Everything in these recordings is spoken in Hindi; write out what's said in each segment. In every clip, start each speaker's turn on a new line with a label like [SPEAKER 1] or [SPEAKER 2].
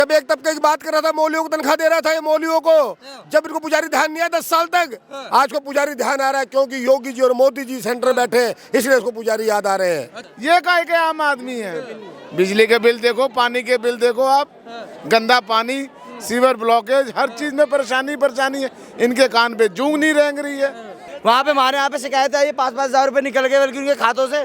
[SPEAKER 1] जब एक तबके की बात कर रहा था, मौलवियों को तनख्वाह दे रहा था, ये मौलवियों को, जब इनको पुजारी ध्यान नहीं आया 10 साल तक, आज को पुजारी ध्यान आ रहा है क्योंकि योगी जी और मोदी जी सेंटर में बैठे हैं, इसलिए इसको पुजारी याद आ रहे हैं।
[SPEAKER 2] ये काहे के आम आदमी है। बिजली के बिल देखो, पानी के बिल देखो आप, गंदा पानी, सीवर ब्लॉकेज, हर चीज में परेशानी है। इनके कान पे जूं नहीं रेंग रही है।
[SPEAKER 3] वहाँ पे हमारे यहाँ पे शिकायत आई है 5-5 हजार रुपए निकल गए बल्कि उनके खातों से।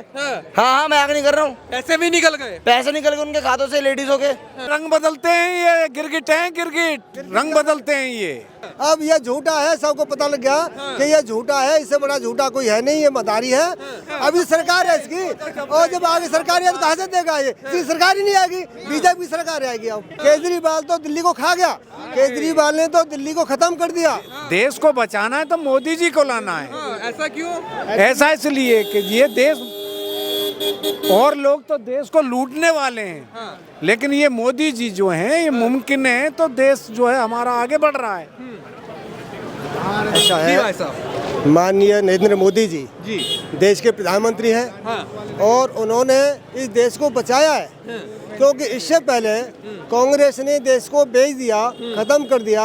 [SPEAKER 3] हाँ, मैं आगे नहीं कर रहा हूँ।
[SPEAKER 4] पैसे भी निकल गए,
[SPEAKER 3] पैसे निकल गए उनके खातों से, लेडीजों के।
[SPEAKER 2] रंग बदलते हैं ये, गिरगिट हैं गिरगिट, रंग बदलते हैं ये।
[SPEAKER 5] अब ये झूठा है, सबको पता लग गया कि ये झूठा है, इससे बड़ा झूठा कोई है नहीं, ये मदारी है। अभी सरकार है इसकी, और जब आगे सरकार है तो कहाँ से देगा ये? सरकार ही नहीं आएगी, बीजेपी सरकार आएगी। अब केजरीवाल तो दिल्ली को खा गया, केजरीवाल ने तो दिल्ली को खत्म कर दिया।
[SPEAKER 2] देश को बचाना है तो मोदी जी को लाना है।
[SPEAKER 4] ऐसा क्यों?
[SPEAKER 2] ऐसा इसलिए कि ये देश, और लोग तो देश को लूटने वाले हैं, लेकिन ये मोदी जी जो हैं, ये मुमकिन है तो देश जो है हमारा आगे बढ़ रहा है।
[SPEAKER 5] ऐसा है, माननीय नरेंद्र मोदी जी देश के प्रधानमंत्री हैं, और उन्होंने इस देश को बचाया है, क्योंकि इससे पहले कांग्रेस ने देश को बेच दिया, खत्म कर दिया।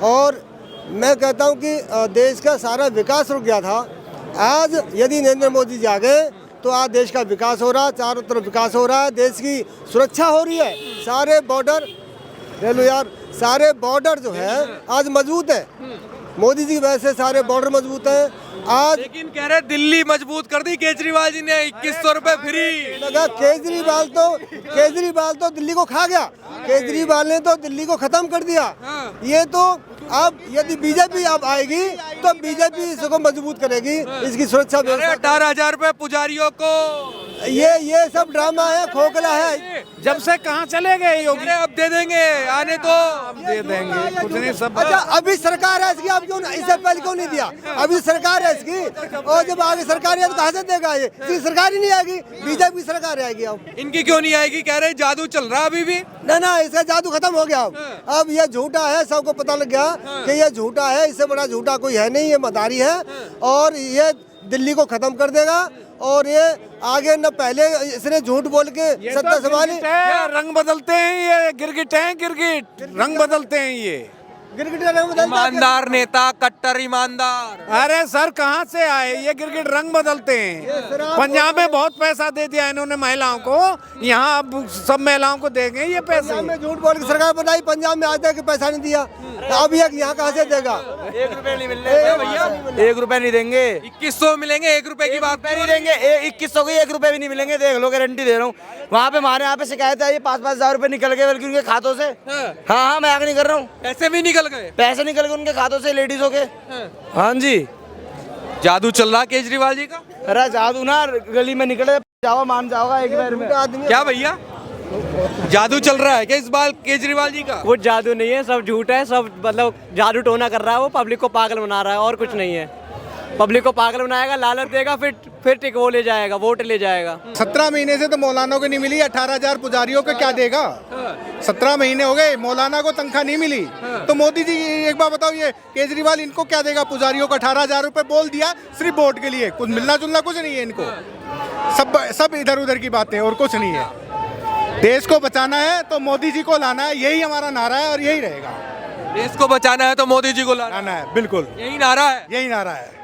[SPEAKER 5] और मैं कहता हूं कि देश का सारा विकास रुक गया था। आज यदि नरेंद्र मोदी जी आ गए तो आज देश का विकास हो रहा है, चारों तरफ विकास हो रहा है, देश की सुरक्षा हो रही है। सारे बॉर्डर, ले लो यार, सारे बॉर्डर जो है आज मजबूत है, मोदी जी की वजह से सारे बॉर्डर मजबूत हैं आज।
[SPEAKER 4] लेकिन कह रहे दिल्ली मजबूत कर दी केजरीवाल जी ने, 2100 रुपए फ्री।
[SPEAKER 5] लगा केजरीवाल तो दिल्ली को खा गया, केजरीवाल ने तो दिल्ली को खत्म कर दिया। ये तो अब यदि बीजेपी अब आएगी तो बीजेपी इसको मजबूत करेगी, इसकी सुरक्षा व्यवस्था।
[SPEAKER 4] 18,000 रुपए पुजारियों को,
[SPEAKER 5] ये सब ड्रामा है, खोखला है।
[SPEAKER 2] जब से कहाँ चले गए योगी?
[SPEAKER 4] अब दे देंगे, आने तो
[SPEAKER 2] अब दे देंगे, कुछ नहीं सब।
[SPEAKER 5] अच्छा, अभी सरकार है इसकी, अब क्यों इससे पहले क्यों नहीं दिया? अभी सरकार है इसकी, और जब आगे सरकार है तो कहाँ से देगा ये? सरकार ही नहीं आएगी, बीजेपी सरकार आएगी। अब
[SPEAKER 4] इनकी क्यों नहीं आएगी? कह रहे जादू चल रहा अभी भी।
[SPEAKER 5] ना, इसका जादू खत्म हो गया। अब ये झूठा है, सबको पता लग गया कि ये झूठा है, इससे बड़ा झूठा कोई है नहीं, ये मदारी है, और ये दिल्ली को खत्म कर देगा। और ये आगे न पहले इसने झूठ बोल के सत्ता संभाली।
[SPEAKER 2] रंग बदलते हैं ये, गिरगिट हैं गिरगिट, रंग बदलते हैं ये।
[SPEAKER 4] ईमानदार नेता, कट्टर ईमानदार।
[SPEAKER 2] अरे सर, कहाँ से आए ये? गिरगिट रंग बदलते हैं। पंजाब में बहुत पैसा दे दिया इन्होंने महिलाओं को, यहाँ अब सब महिलाओं को देंगे ये पैसे।
[SPEAKER 5] पंजाब में झूठ बोल के सरकार बनाई, पंजाब में आज तक पैसा नहीं दिया, अब ये यहाँ कहाँ से देगा?
[SPEAKER 3] 1 रुपए नहीं मिलने भैया, 1 रुपए नहीं देंगे।
[SPEAKER 4] 2100 मिलेंगे, 1 रुपए की बात
[SPEAKER 3] नहीं देंगे, 2100 के 1 रुपए भी नहीं मिलेंगे, देख लो, गारंटी दे रहा हूँ। वहाँ पे हमारे यहाँ पे शिकायत आई है 5-5 हजार रुपए निकल गए बल्कि उनके खातों से। हाँ, मैं आगे नहीं कर रहा हूँ।
[SPEAKER 4] पैसे भी निकल गए,
[SPEAKER 3] पैसे निकल गए उनके खातों से, लेडीजों के। हाँ जी,
[SPEAKER 4] जादू चल रहा केजरीवाल जी का।
[SPEAKER 3] अरे जादू ना, गली में निकले जाओ, मान जाओगा एक बार में।
[SPEAKER 4] क्या भैया, जादू चल रहा है क्या इस बार केजरीवाल जी का?
[SPEAKER 6] वो जादू नहीं है, सब झूठ है, सब मतलब जादू टोना कर रहा है, वो पब्लिक को पागल बना रहा है, और कुछ नहीं है। पब्लिक को पागल बनाएगा, लालच देगा, फिर टिक वो ले जाएगा, वोट ले जाएगा।
[SPEAKER 7] 17 महीने से तो मौलाना को नहीं मिली, 18,000 पुजारियों को क्या देगा? 17 महीने हो गए, मौलाना को तनख्वाह नहीं मिली, तो मोदी जी एक बार बताओ, ये केजरीवाल इनको क्या देगा? पुजारियों को 18,000 रुपए बोल दिया सिर्फ वोट के लिए, कुछ मिलना जुलना कुछ नहीं है इनको, सब इधर उधर की बातें और कुछ नहीं है। देश को बचाना है तो मोदी जी को लाना है, यही हमारा नारा है और यही रहेगा।
[SPEAKER 4] देश को बचाना है तो मोदी जी को लाना
[SPEAKER 7] है, बिल्कुल
[SPEAKER 4] यही नारा है,
[SPEAKER 7] यही नारा है।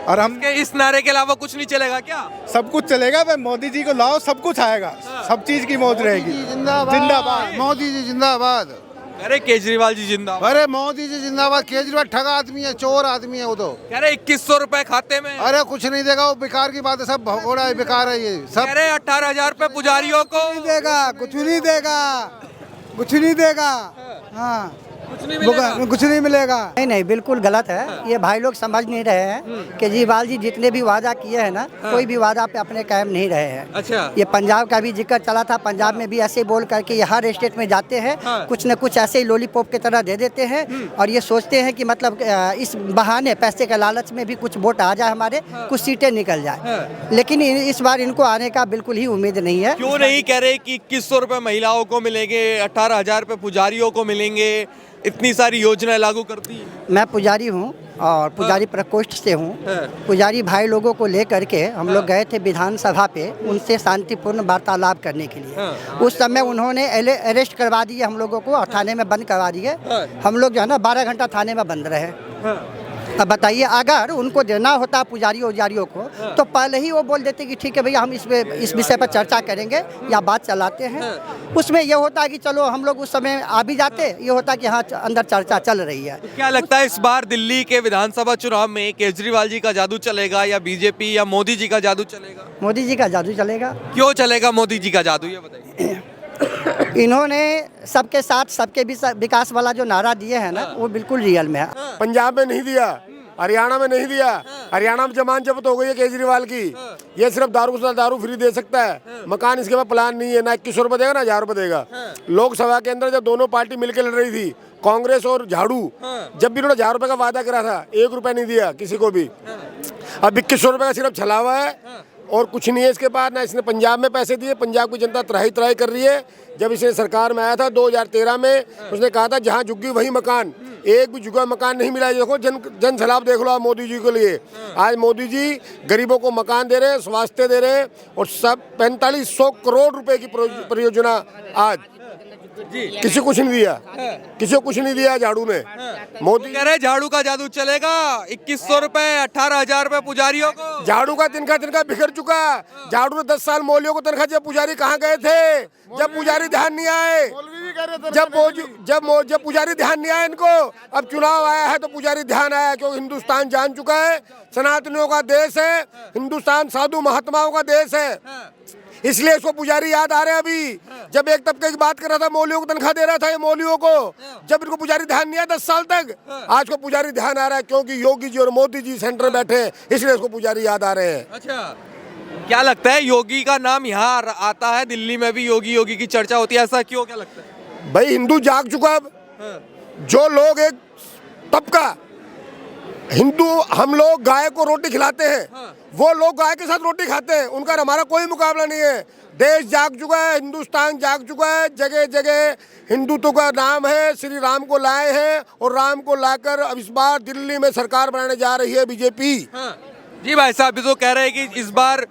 [SPEAKER 7] और हम
[SPEAKER 4] इस नारे के अलावा कुछ नहीं चलेगा क्या?
[SPEAKER 7] सब कुछ चलेगा, भाई मोदी जी को लाओ, सब कुछ आएगा, सब चीज की मौज रहेगी। जिंदाबाद
[SPEAKER 8] मोदी जी जिंदाबाद।
[SPEAKER 4] अरे केजरीवाल जी जिंदाबाद।
[SPEAKER 8] अरे मोदी जी जिंदाबाद। केजरीवाल ठगा आदमी है, चोर आदमी है वो तो।
[SPEAKER 4] कह रहे 2100 रुपए खाते में।
[SPEAKER 8] अरे कुछ नहीं देगा, वो बेकार की बात है, सब भगोड़ा है, बेकार है ये सब।
[SPEAKER 4] कह रहे 18,000 रुपए पुजारियों को
[SPEAKER 5] देगा, कुछ नहीं देगा, कुछ नहीं देगा। हाँ, कुछ नहीं मिलेगा।
[SPEAKER 9] नहीं, बिल्कुल गलत है। ये भाई लोग समझ नहीं रहे हैं। केजरीवाल जी जितने भी वादा किए हैं ना, कोई भी वादा पे अपने कायम नहीं रहे हैं।
[SPEAKER 4] अच्छा,
[SPEAKER 9] ये पंजाब का भी जिक्र चला था, पंजाब में भी ऐसे बोल करके ये हर स्टेट में जाते हैं, कुछ न कुछ ऐसे ही लॉलीपॉप की तरह दे देते हैं, और ये सोचते हैं कि मतलब इस बहाने पैसे के लालच में भी कुछ वोट आ जाए हमारे, कुछ सीटें निकल जाए। लेकिन इस बार इनको आने का बिल्कुल ही उम्मीद नहीं है।
[SPEAKER 4] क्यों नहीं कह रहे कि 2100 रुपए महिलाओं को मिलेंगे, 18,000 रुपए पुजारियों को मिलेंगे, इतनी सारी योजनाएं लागू करती है?
[SPEAKER 9] मैं पुजारी हूँ और पुजारी प्रकोष्ठ से हूँ। पुजारी भाई लोगों को लेकर के हम लोग गए थे विधानसभा पे उनसे शांतिपूर्ण वार्तालाप करने के लिए। उस समय उन्होंने अरेस्ट करवा दिए हम लोगों को और थाने में बंद करवा दिए। हम लोग जो है ना 12 घंटा थाने में बंद रहे। अब बताइए, अगर उनको देना होता पुजारियों उजारियों को तो पहले ही वो बोल देते कि ठीक है भैया हम इस विषय पर चर्चा करेंगे या बात चलाते हैं। उसमें ये होता कि चलो हम लोग उस समय आ भी जाते, ये होता कि हाँ अंदर चर्चा चल रही है।
[SPEAKER 4] तो क्या लगता है इस बार दिल्ली के विधानसभा चुनाव में केजरीवाल जी का जादू चलेगा या बीजेपी या मोदी जी का जादू चलेगा?
[SPEAKER 9] मोदी जी का जादू चलेगा।
[SPEAKER 4] क्यों चलेगा मोदी जी का जादू, ये बताइए।
[SPEAKER 9] इन्होंने सबके साथ सबके विकास वाला जो नारा दिए है ना वो बिल्कुल रियल में है।
[SPEAKER 1] पंजाब में नहीं दिया, हरियाणा में नहीं दिया। हरियाणा में जमानत जब्त हो गई है केजरीवाल की। ये सिर्फ दारू फ्री दे सकता है, मकान इसके पास प्लान नहीं है। ना 2100 रुपये देगा ना 1000 रुपये देगा। लोकसभा के अंदर जब दोनों पार्टी मिलकर लड़ रही थी, कांग्रेस और झाड़ू, जब भी उन्होंने 1000 रुपये का वादा करा था, 1 रुपया नहीं दिया किसी को भी। अब 2100 रुपये का सिर्फ छलावा है और कुछ नहीं है इसके बाद। ना इसने पंजाब में पैसे दिए, पंजाब की जनता त्राही त्राही कर रही है। जब इसने सरकार में आया था 2013 में, उसने कहा था जहाँ झुग्गी वही मकान। एक भी झुका मकान नहीं मिला है। देखो जन सलाब देख लो आप मोदी जी के लिए। आज मोदी जी गरीबों को मकान दे रहे हैं, स्वास्थ्य दे रहे हैं और सब 4500 करोड़ रुपए की परियोजना आज किसी को कुछ नहीं दिया, किसी को कुछ नहीं दिया झाड़ू ने। मोदी
[SPEAKER 4] कह रहे झाड़ू का जादू चलेगा, 2100 रुपए 18,000 रुपए पुजारियों को।
[SPEAKER 1] झाड़ू का तिनका बिखर चुका। झाड़ू ने 10 साल मौलियों को तनख्वाह, जब पुजारी कहाँ गए थे, जब पुजारी ध्यान नहीं आए, जब पुजारी ध्यान नहीं आया इनको। अब चुनाव आया है तो पुजारी ध्यान आया, क्योंकि हिंदुस्तान जान चुका है सनातनियों का देश है, हिंदुस्तान साधु महात्माओं का देश है, इसलिए इसको पुजारी याद आ रहे हैं। अभी जब एक तबके की बात कर रहा था, मौलियों को तनख्वाह दे रहा था, ये मौलियों को, जब इनको पुजारी ध्यान नहीं आया 10 साल तक, आज को पुजारी ध्यान आ रहा है, क्योंकि योगी जी और मोदी जी सेंटर में बैठे हैं, इसलिए इसको पुजारी याद आ रहे हैं।
[SPEAKER 4] अच्छा, क्या लगता है योगी का नाम यहाँ आता है, दिल्ली में भी योगी की चर्चा होती है, ऐसा क्यों, क्या लगता है?
[SPEAKER 1] भाई हिंदू जाग चुका। अब जो लोग एक तबका हिंदू, हम लोग गाय को रोटी खिलाते हैं, वो लोग गाय के साथ रोटी खाते हैं, उनका हमारा कोई मुकाबला नहीं है। देश जाग चुका है, हिंदुस्तान जाग चुका है, जगह जगह हिंदुत्व का नाम है, श्री राम को लाए हैं और राम को लाकर अब इस बार दिल्ली में सरकार बनाने जा रही है बीजेपी।
[SPEAKER 4] जी भाई साहब, भी तो कह रहे हैं कि इस बार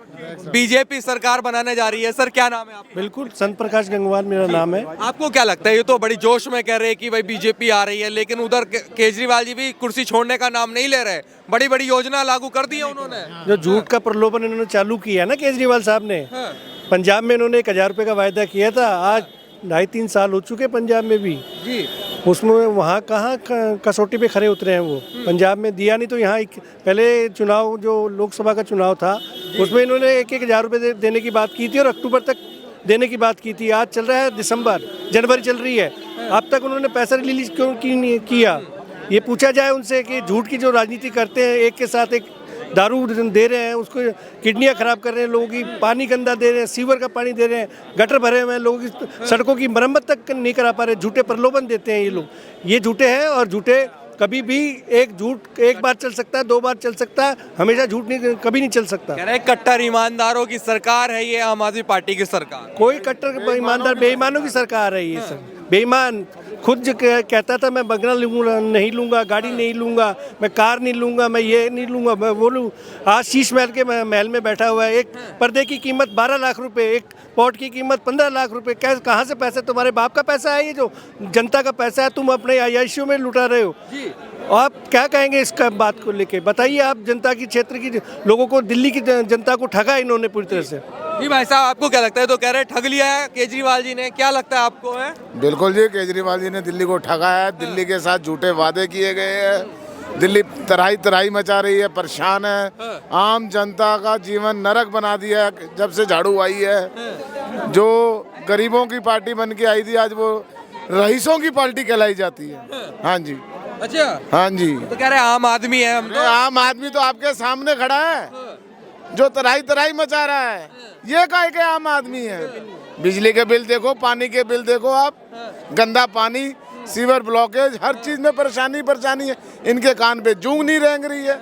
[SPEAKER 4] बीजेपी सरकार बनाने जा रही है। सर क्या नाम है आपका?
[SPEAKER 5] बिल्कुल, संत प्रकाश गंगवार मेरा नाम है।
[SPEAKER 4] आपको क्या लगता है, ये तो बड़ी जोश में कह रहे हैं कि भाई बीजेपी आ रही है, लेकिन उधर केजरीवाल जी भी कुर्सी छोड़ने का नाम नहीं ले रहे, बड़ी बड़ी योजना लागू कर दी है उन्होंने।
[SPEAKER 5] जो झूठ का प्रलोभन इन्होंने चालू किया ना केजरीवाल साहब ने, पंजाब में इन्होंने 1000 रुपये का वायदा किया था, आज 2.5-3 साल हो चुके पंजाब में भी जी। उसमें वहाँ कहाँ कसौटी पे खड़े उतरे हैं वो। पंजाब में दिया नहीं तो यहाँ पहले चुनाव, जो लोकसभा का चुनाव था, उसमें इन्होंने 1-1 हज़ार रुपये देने की बात की थी और अक्टूबर तक देने की बात की थी। आज चल रहा है जनवरी चल रही है, अब तक उन्होंने पैसा रिलीज क्यों किया? ये पूछा जाए उनसे कि झूठ की जो राजनीति करते हैं, एक के साथ एक दारू दे रहे हैं, उसको किडनियाँ खराब कर रहे हैं लोगों की, पानी गंदा दे रहे हैं, सीवर का पानी दे रहे हैं, गटर भरे हुए हैं, लोगों की सड़कों की मरम्मत तक नहीं करा पा रहे, झूठे प्रलोभन देते हैं ये लोग। ये झूठे हैं और झूठे कभी भी, एक झूठ एक बार चल सकता है, 2 बार चल सकता है, हमेशा झूठ नहीं, कभी नहीं चल सकता।
[SPEAKER 4] कह रहे कट्टर ईमानदारों की सरकार है ये आम आदमी पार्टी की सरकार।
[SPEAKER 5] कोई कट्टर ईमानदार, बेईमानों की सरकार है ये सर। बेईमान खुद जो कहता था मैं बंगला नहीं लूँगा, गाड़ी नहीं लूँगा, मैं कार नहीं लूँगा, मैं ये नहीं लूँगा, मैं वो लूँ। आज शीश महल के महल में बैठा हुआ है। एक पर्दे की कीमत 12 लाख रुपए, एक पॉट की कीमत 15 लाख रुपए। कहाँ से पैसा? तुम्हारे बाप का पैसा है ये, जो जनता का पैसा है, तुम अपने आयाशियों में लुटा रहे हो। आप क्या कहेंगे इसका बात को लेके? बताइए आप, जनता की क्षेत्र की लोगों को, दिल्ली की जनता को ठगा इन्होंने पूरी तरह से।
[SPEAKER 4] जी भाई साहब, आपको क्या लगता है? तो कह रहे ठग लिया है केजरीवाल जी ने, क्या लगता है आपको? है
[SPEAKER 8] बिल्कुल जी, केजरीवाल जी ने दिल्ली को ठगा है। दिल्ली के साथ झूठे वादे किए गए हैं। दिल्ली तराई मचा रही है, परेशान है। आम जनता का जीवन नरक बना दिया है जब से झाड़ू आई है। जो गरीबों की पार्टी बन के आई थी, आज वो रईसों की पार्टी कहलाई जाती है। हाँ जी।
[SPEAKER 4] अच्छा,
[SPEAKER 8] हाँ जी।
[SPEAKER 4] तो कह रहे आम आदमी है हम तो।
[SPEAKER 8] आम आदमी तो आपके सामने खड़ा है, जो तराई मचा रहा है, ये काहे के आम आदमी है। बिजली के बिल देखो, पानी के बिल देखो आप, गंदा पानी, सीवर ब्लॉकेज, हर चीज में परेशानी है। इनके कान पे जूं नहीं रेंग रही है।